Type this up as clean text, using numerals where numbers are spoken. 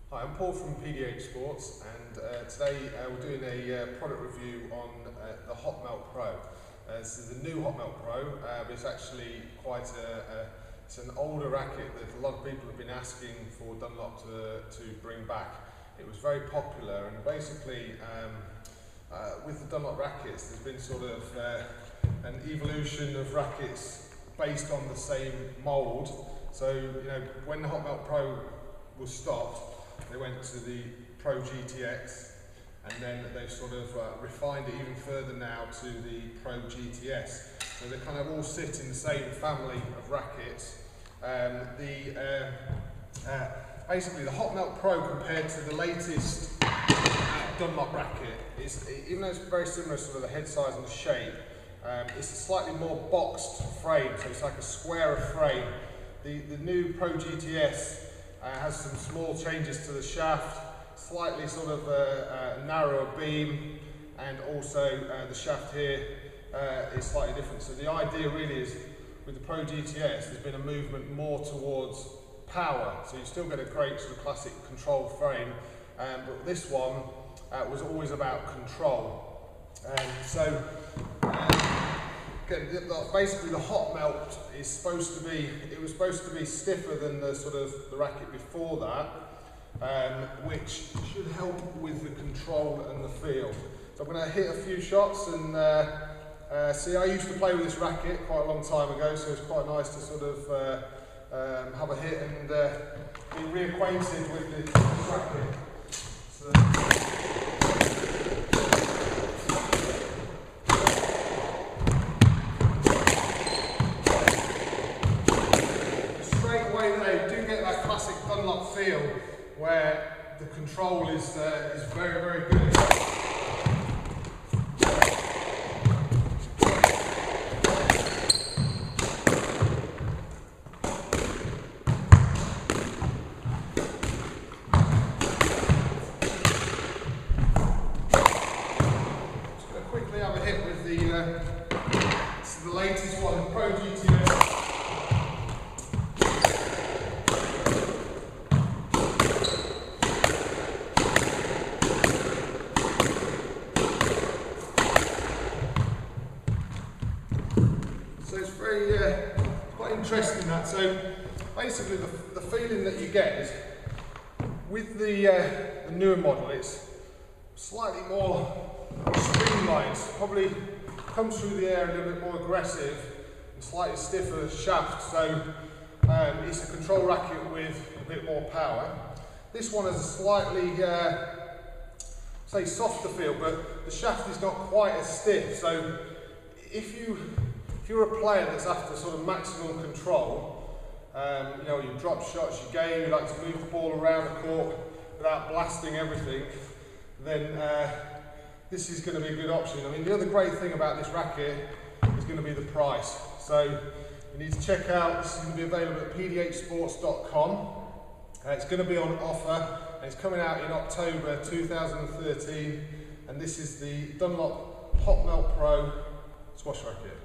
Hi, I'm Paul from PDH Sports, and today we're doing a product review on the Hotmelt Pro. This is the new Hotmelt Pro, but it's actually it's an older racket that a lot of people have been asking for Dunlop to bring back. It was very popular, and basically with the Dunlop rackets, there's been sort of an evolution of rackets based on the same mould. So, you know, when the Hotmelt Pro was stopped, they went to the Pro GTX, and then they've sort of refined it even further now to the Pro GTS. So they kind of all sit in the same family of rackets. Basically, the Hotmelt Pro compared to the latest Dunlop racket, even though it's very similar sort of the head size and the shape, it's a slightly more boxed frame, so it's like a squarer frame. The new Pro GTS has some small changes to the shaft, slightly sort of a narrower beam, and also the shaft here is slightly different. So the idea really is, with the Pro GTS, there's been a movement more towards power. So you still get a great sort of classic control frame, but this one was always about control. Basically the Hotmelt is supposed to be stiffer than the sort of the racket before that, which should help with the control and the feel. So I'm going to hit a few shots and see. I used to play with this racket quite a long time ago, so it's quite nice to sort of have a hit and be reacquainted with this racket. Classic Dunlop feel where the control is very, very good. Just going to quickly have a hit with this is the latest one, the Pro GTS. So it's very quite interesting that. So basically the feeling that you get is with the newer model, it's slightly more streamlined, probably comes through the air a little bit more aggressive and slightly stiffer shaft. So it's a control racket with a bit more power. This one has a slightly say softer feel, but the shaft is not quite as stiff. So if you're a player that's after sort of maximum control, you know, you drop shots, you game, you like to move the ball around the court without blasting everything, then this is going to be a good option. I mean, the other great thing about this racket is going to be the price. So you need to check out, this is going to be available at PDHSports.com. It's going to be on offer, and it's coming out in October 2013, and this is the Dunlop Hotmelt Pro squash racket.